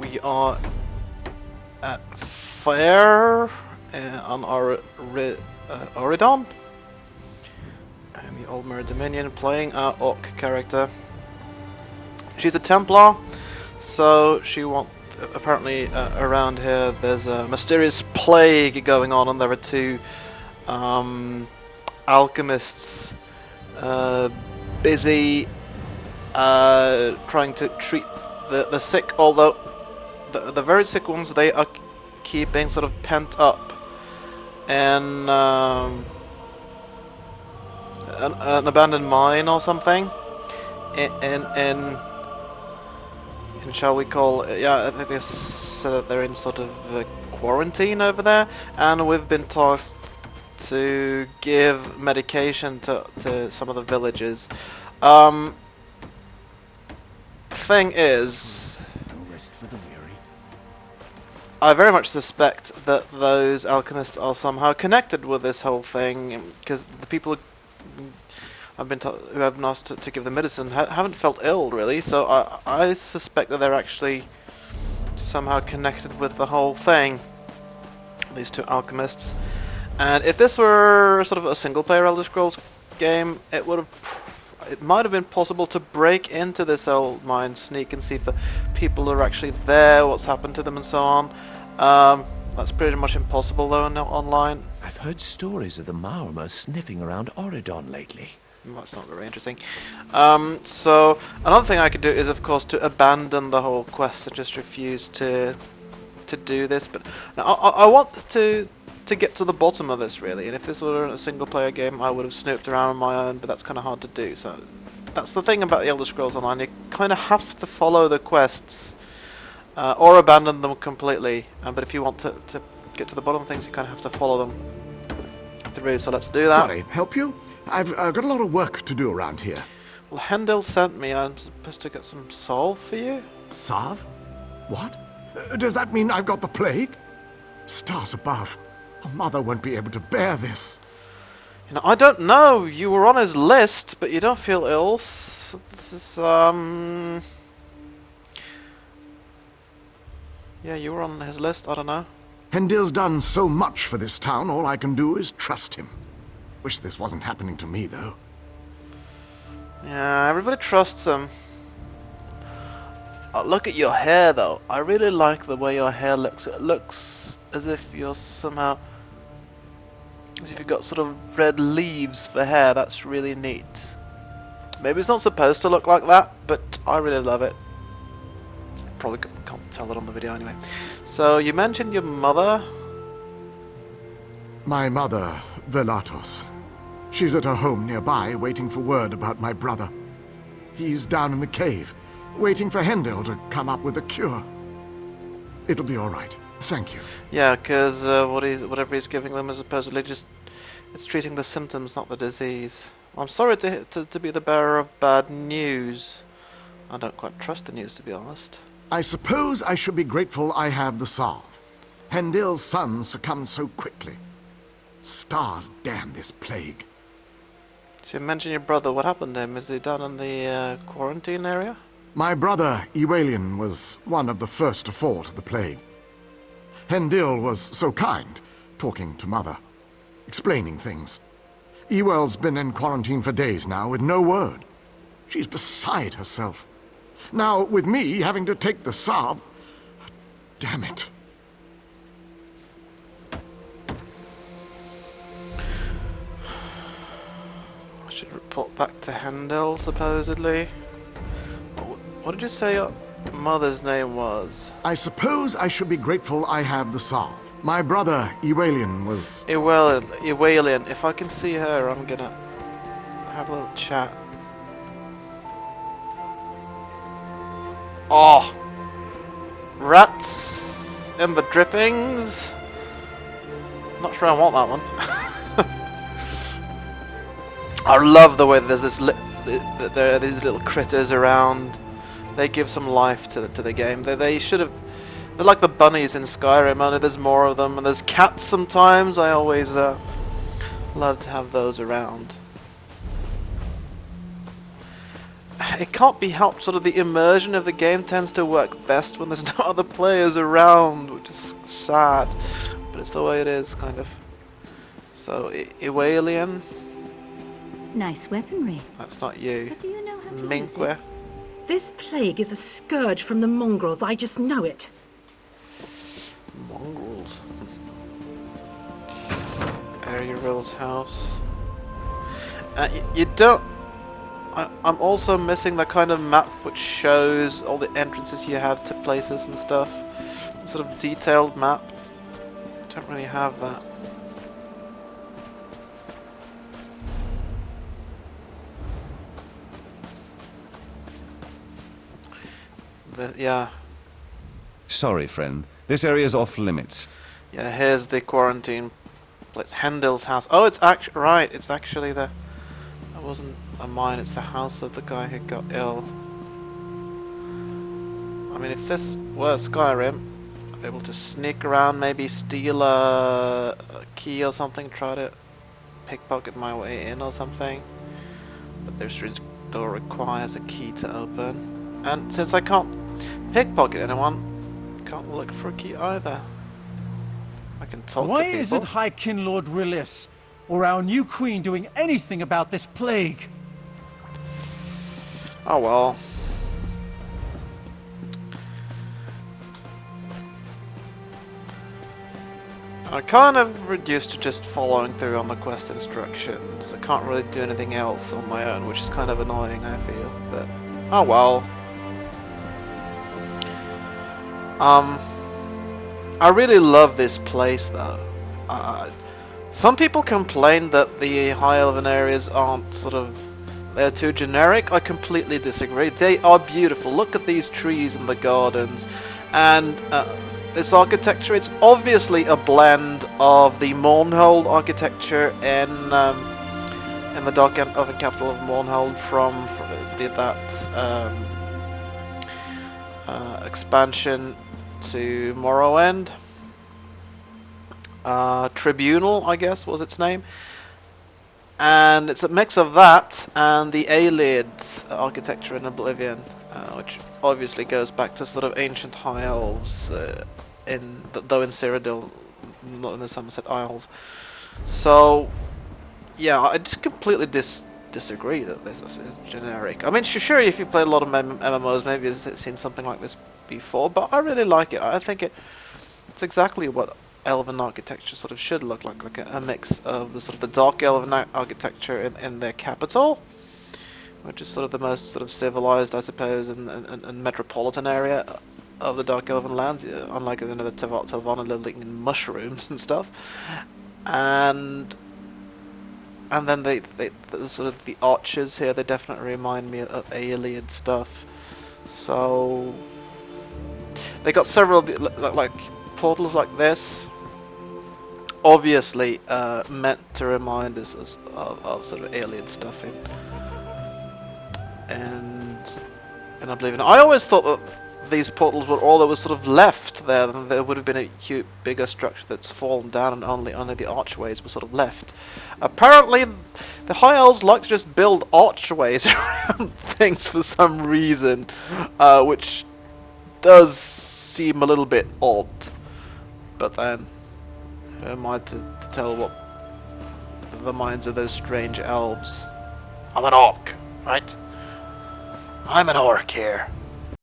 We are at Fair on our Oridon, and the Old Mirror Dominion, playing our Orc character. She's a Templar, so she wants. Apparently, around here, there's a mysterious plague going on, and there are two alchemists busy trying to treat the sick. Although the very sick ones, they are keeping sort of pent up in an abandoned mine or something. In shall we call I think they said that they're in sort of quarantine over there, and we've been tasked to give medication to some of the villagers. Thing is, I very much suspect that those alchemists are somehow connected with this whole thing, because the people I've been who have been asked to give the medicine haven't felt ill, really, so I suspect that they're actually somehow connected with the whole thing, these two alchemists. And if this were sort of a single-player Elder Scrolls game, it might have been possible to break into this old mine, sneak and see if the people are actually there, what's happened to them, and so on. That's pretty much impossible, though, online. I've heard stories of the Maormer sniffing around Oridon lately. That's not very interesting. So another thing I could do is, of course, to abandon the whole quest and just refuse to do this. But now, I want to get to the bottom of this, really. And if this were a single-player game, I would have snooped around on my own. But that's kind of hard to do. So that's the thing about the Elder Scrolls Online. You kind of have to follow the quests or abandon them completely. But if you want to get to the bottom of things, you kind of have to follow them through. So let's do that. Sorry, help you? I've got a lot of work to do around here. Well, Hendil sent me. I'm supposed to get some salve for you. Salve? What? Does that mean I've got the plague? Stars above. Mother won't be able to bear this. You know, I don't know. You were on his list, but you don't feel ill. So this is, yeah, you were on his list. I don't know. Hendil's done so much for this town, all I can do is trust him. Wish this wasn't happening to me, though. Yeah, everybody trusts him. Look at your hair, though. I really like the way your hair looks. It looks as if you're somehow... as if you've got sort of red leaves for hair. That's really neat. Maybe it's not supposed to look like that, but I really love it. Probably can't tell it on the video anyway. So, you mentioned your mother? My mother, Velatos. She's at her home nearby, waiting for word about my brother. He's down in the cave, waiting for Hendil to come up with a cure. It'll be all right. Thank you. Yeah, because whatever he's giving them is supposedly just... it's treating the symptoms, not the disease. I'm sorry to be the bearer of bad news. I don't quite trust the news, to be honest. I suppose I should be grateful I have the salve. Hendil's son succumbed so quickly. Stars damn this plague. So you mentioned your brother. What happened to him? Is he down in the quarantine area? My brother, Ewalian, was one of the first to fall to the plague. Hendil was so kind, talking to Mother, explaining things. Ewell's been in quarantine for days now with no word. She's beside herself. Now, with me having to take the salve... damn it. I should report back to Hendil, supposedly. What did you say your mother's name was? I suppose I should be grateful I have the salve. My brother, Ewalian, was... Ewalian. If I can see her, I'm gonna have a little chat. Oh! Rats in the drippings? Not sure I want that one. I love the way there's there are these little critters around. They give some life to the game. They should have... they're like the bunnies in Skyrim, only there's more of them. And there's cats sometimes. I always love to have those around. it can't be helped. Sort of the immersion of the game tends to work best when there's no other players around, which is sad, but it's the way it is, kind of. So, Iwalian, Nice weaponry. that's not you. But do you know how to use Minque. it? This plague is a scourge from the mongrels, I just know it. Mongrels. Ariel's house. You don't... I'm also missing the kind of map which shows all the entrances you have to places and stuff. Sort of detailed map. Don't really have that. Yeah. Sorry, friend. This area's off limits. Yeah, here's the quarantine place. Hendil's house. Oh, it's actually... Right, it's actually the... It wasn't a mine, it's the house of the guy who got ill. I mean, if this were Skyrim, I'd be able to sneak around, maybe steal a key or something, try to pickpocket my way in or something. But this door requires a key to open. And since I can't pickpocket anyone, I can't look for a key either. I can talk to Why people. isn't High King Lord Rilis or our new queen doing anything about this plague? Oh well. I'm kind of reduced to just following through on the quest instructions. I can't really do anything else on my own, which is kind of annoying, I feel. But oh well. I really love this place, though. Some people complain that the High Elven areas aren't they're too generic. I completely disagree. They are beautiful. Look at these trees in the gardens, and this architecture. It's obviously a blend of the Mournhold architecture in the Dark Elven capital of Mournhold from that expansion to Morrowind. Tribunal, I guess, was its name. And it's a mix of that and the Aelid architecture in Oblivion, which obviously goes back to sort of ancient High Elves, though in Cyrodiil, not in the Somerset Isles. So, yeah, I just completely disagree that this is generic. I mean, sure, if you played a lot of MMOs, maybe you've seen something like this before, but I really like it. I think it's exactly what Elven architecture sort of should look like a mix of the sort of the Dark Elven architecture in their capital, which is sort of the most sort of civilized, I suppose, and metropolitan area of the Dark Elven lands, unlike the Telvanna living in mushrooms and stuff, and then the sort of the archers here, they definitely remind me of Aeolian stuff. So they got several like portals like this, obviously meant to remind us of sort of alien stuff in Oblivion. I always thought that these portals were all that was sort of left there, and there would have been a huge, bigger structure that's fallen down, and only the archways were sort of left. Apparently, the High Elves like to just build archways around things for some reason, which does seem a little bit odd. But then, who am I to tell what the minds of those strange elves? I'm an orc, right? I'm an orc here.